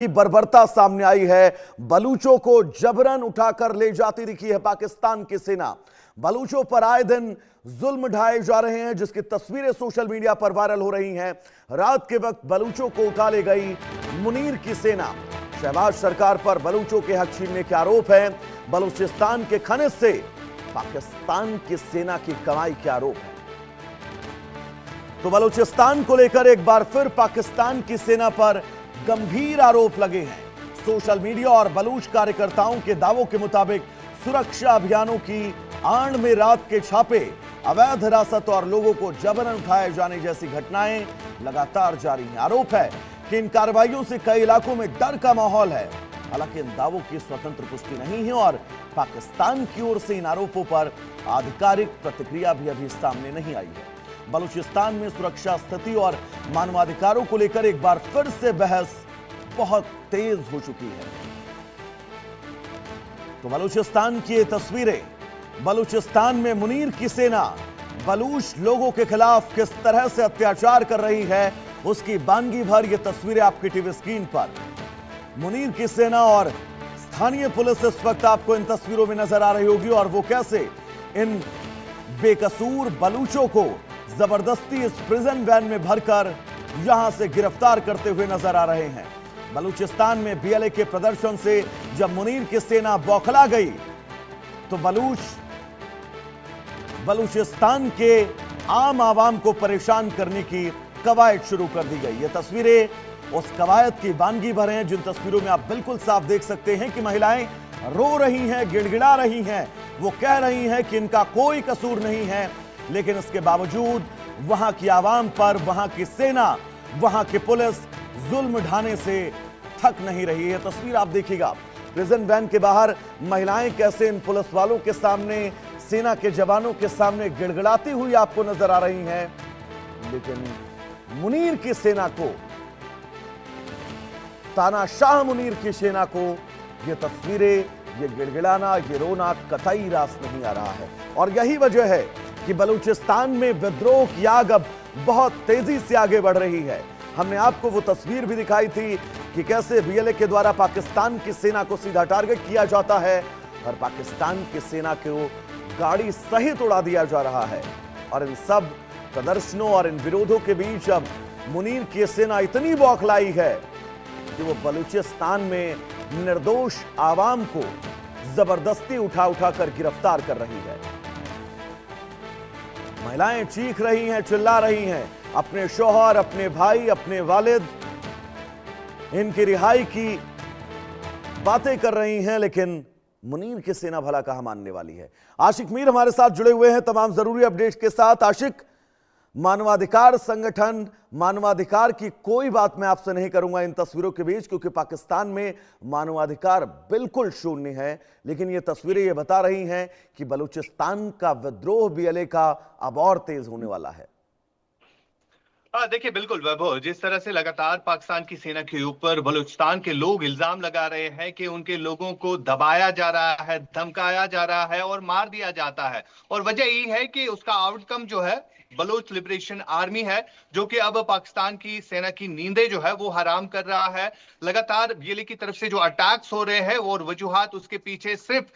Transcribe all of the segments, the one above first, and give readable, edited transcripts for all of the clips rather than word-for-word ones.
की बर्बरता सामने आई है। बलूचों को जबरन उठाकर ले जाती दिखी है पाकिस्तान की सेना। बलूचों पर आए दिन जुल्म ढाए जा रहे हैं, जिसकी तस्वीरें सोशल मीडिया पर वायरल हो रही हैं। रात के वक्त बलूचों को उठा ले गई मुनीर की सेना। शहबाज सरकार पर बलूचों के हक छीनने के आरोप है। बलूचिस्तान के खनिज से पाकिस्तान की सेना की कमाई के आरोप है। तो बलूचिस्तान को लेकर एक बार फिर पाकिस्तान की सेना पर गंभीर आरोप लगे हैं। सोशल मीडिया और बलूच कार्यकर्ताओं के दावों के मुताबिक सुरक्षा अभियानों की आड़ में रात के छापे, अवैध हिरासत और लोगों को जबरन उठाए जाने जैसी घटनाएं लगातार जारी हैं। आरोप है कि इन कार्रवाइयों से कई इलाकों में डर का माहौल है। हालांकि इन दावों की स्वतंत्र पुष्टि नहीं है और पाकिस्तान की ओर से इन आरोपों पर आधिकारिक प्रतिक्रिया भी अभी सामने नहीं आई है। बलूचिस्तान में सुरक्षा स्थिति और मानवाधिकारों को लेकर एक बार फिर से बहस बहुत तेज हो चुकी है। तो बलूचिस्तान की ये तस्वीरें, बलूचिस्तान में मुनीर की सेना बलूच लोगों के खिलाफ किस तरह से अत्याचार कर रही है, उसकी बानगी भर ये तस्वीरें आपकी टीवी स्क्रीन पर। मुनीर की सेना और स्थानीय पुलिस इस वक्त आपको इन तस्वीरों में नजर आ रही होगी और वो कैसे इन बेकसूर बलूचों को जबरदस्ती इस प्रिजन वैन में भरकर यहां से गिरफ्तार करते हुए नजर आ रहे हैं। बलूचिस्तान में बीएलए के प्रदर्शन से जब मुनीर की सेना बौखला गई तो बलूचिस्तान के आम आवाम को परेशान करने की कवायद शुरू कर दी गई। ये तस्वीरें उस कवायद की वानगी भर हैं, जिन तस्वीरों में आप बिल्कुल साफ देख सकते हैं कि महिलाएं रो रही हैं, गिड़गिड़ा रही हैं। वो कह रही हैं कि इनका कोई कसूर नहीं है, लेकिन इसके बावजूद वहां की आवाम पर वहां की सेना, वहां की पुलिस जुल्म ढाने से थक नहीं रही है। तस्वीर आप देखिएगा, प्रिजन वैन के बाहर महिलाएं कैसे इन पुलिस वालों के सामने, सेना के जवानों के सामने गिड़गिड़ाती हुई आपको नजर आ रही हैं। लेकिन मुनीर की सेना को, तानाशाह मुनीर की सेना को ये तस्वीरें, ये गिड़गिड़ाना, ये रोना कतई रास नहीं आ रहा है। और यही वजह है कि बलूचिस्तान में विद्रोह की आग अब बहुत तेजी से आगे बढ़ रही है। हमने आपको वो तस्वीर भी दिखाई थी कि कैसे बीएलए के द्वारा पाकिस्तान की सेना को सीधा टारगेट किया जाता है और पाकिस्तान की सेना को गाड़ी सहित उड़ा दिया जा रहा है। और इन सब प्रदर्शनों और इन विरोधों के बीच अब मुनीर की सेना इतनी बौखलाई है कि वो बलूचिस्तान में निर्दोष आवाम को जबरदस्ती उठा उठाकर गिरफ्तार कर रही है। महिलाएं चीख रही हैं, चिल्ला रही हैं, अपने शौहर, अपने भाई, अपने वालिद, इनकी रिहाई की बातें कर रही हैं। लेकिन मुनीर की सेना भला कहां मानने वाली है। आशिक मीर हमारे साथ जुड़े हुए हैं तमाम जरूरी अपडेट्स के साथ। आशिक, मानवाधिकार संगठन, मानवाधिकार की कोई बात मैं आपसे नहीं करूंगा इन तस्वीरों के बीच, क्योंकि पाकिस्तान में मानवाधिकार बिल्कुल शून्य है। लेकिन ये तस्वीरें ये बता रही हैं कि बलूचिस्तान का विद्रोह बीएलए का अब और तेज होने वाला है। देखिए, बिल्कुल वैभव, जिस तरह से लगातार पाकिस्तान की सेना के ऊपर बलूचिस्तान के लोग इल्जाम लगा रहे हैं कि उनके लोगों को दबाया जा रहा है, धमकाया जा रहा है और मार दिया जाता है, और वजह यही है कि उसका आउटकम जो है बलूच लिबरेशन आर्मी है, जो कि अब पाकिस्तान की सेना की नींदें जो है वो हराम कर रहा है। लगातार बीएलए की तरफ से जो अटैक्स हो रहे हैं और वजूहात उसके पीछे सिर्फ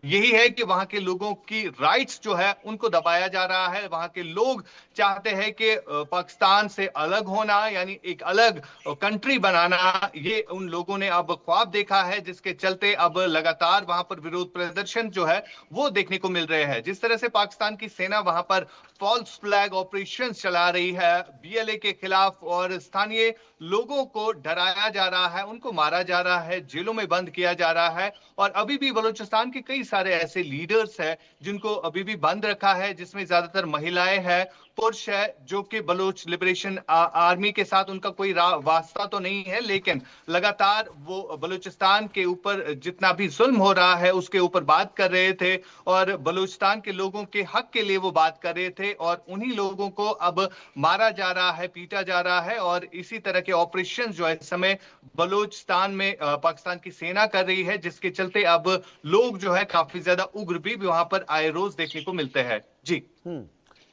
यही है कि वहां के लोगों की राइट्स जो है उनको दबाया जा रहा है। वहां के लोग चाहते हैं कि पाकिस्तान से अलग होना, यानी एक अलग कंट्री बनाना, ये उन लोगों ने अब ख्वाब देखा है, जिसके चलते अब लगातार वहां पर विरोध प्रदर्शन जो है वो देखने को मिल रहे हैं। जिस तरह से पाकिस्तान की सेना वहां पर फॉल्स फ्लैग ऑपरेशन चला रही है बीएलए के खिलाफ और स्थानीय लोगों को डराया जा रहा है, उनको मारा जा रहा है, जेलों में बंद किया जा रहा है। और अभी भी बलूचिस्तान के कई सारे ऐसे लीडर्स हैं जिनको अभी भी बंद रखा है, जिसमें ज्यादातर महिलाएं हैं, पुरुष है, जो कि बलूच लिबरेशन आर्मी के साथ उनका कोई वास्ता तो नहीं है, लेकिन लगातार वो बलूचिस्तान के ऊपर जितना भी जुल्म हो रहा है उसके ऊपर बात कर रहे थे और बलूचिस्तान के लोगों के हक के लिए वो बात कर रहे थे। और उन्हीं लोगों को अब मारा जा रहा है, पीटा जा रहा है, और इसी तरह के ऑपरेशन जो है इस समय बलूचिस्तान में पाकिस्तान की सेना कर रही है, जिसके चलते अब लोग जो है काफी ज्यादा उग्र भी वहां पर आए रोज देखने को मिलते हैं। जी,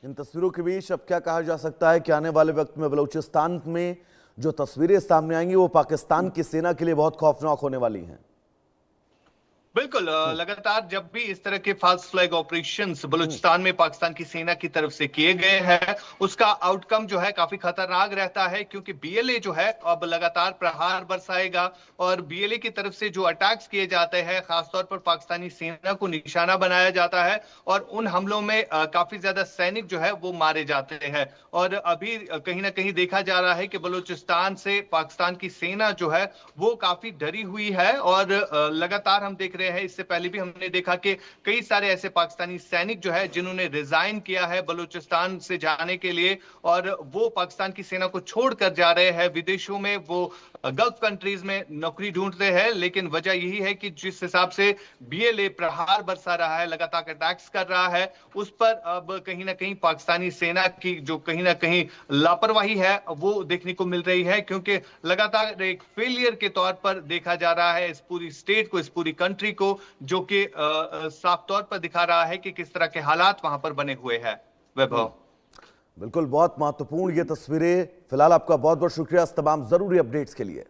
इन तस्वीरों के बीच अब क्या कहा जा सकता है कि आने वाले वक्त में बलूचिस्तान में जो तस्वीरें सामने आएंगी वो पाकिस्तान की सेना के लिए बहुत खौफनाक होने वाली हैं। बिल्कुल लगातार जब भी इस तरह के फाल्स फ्लैग ऑपरेशंस बलूचिस्तान में पाकिस्तान की सेना की तरफ से किए गए हैं, उसका आउटकम जो है काफी खतरनाक रहता है, क्योंकि बीएलए जो है अब लगातार प्रहार बरसाएगा और बीएलए की तरफ से जो अटैक्स किए जाते हैं, खासतौर पर पाकिस्तानी सेना को निशाना बनाया जाता है और उन हमलों में काफी ज्यादा सैनिक जो है वो मारे जाते हैं। और अभी कहीं ना कहीं देखा जा रहा है कि बलूचिस्तान से पाकिस्तान की सेना जो है वो काफी डरी हुई है और लगातार हम देख रहे हैं, इससे पहले भी हमने देखा कि कई सारे ऐसे पाकिस्तानी सैनिक जो है जिन्होंने रिजाइन किया है बलूचिस्तान से जाने के लिए और वो पाकिस्तान की सेना को छोड़कर जा रहे हैं विदेशों में, वो गल्फ कंट्रीज में नौकरी ढूंढते हैं। लेकिन वजह यही है कि जिस हिसाब से बीएलए प्रहार बरसा रहा है, लगातार अटैक्स कर रहा है, उस पर अब कहीं ना कहीं पाकिस्तानी सेना की जो कहीं ना कहीं लापरवाही है वो देखने को मिल रही है, क्योंकि लगातार एक फेलियर के तौर पर देखा जा रहा है इस पूरी स्टेट को, इस पूरी कंट्री को, जो कि साफ तौर पर दिखा रहा है कि किस तरह के हालात वहां पर बने हुए हैं। वैभव, बिल्कुल, बहुत महत्वपूर्ण ये तस्वीरें। फिलहाल आपका बहुत बहुत शुक्रिया इस तमाम जरूरी अपडेट्स के लिए।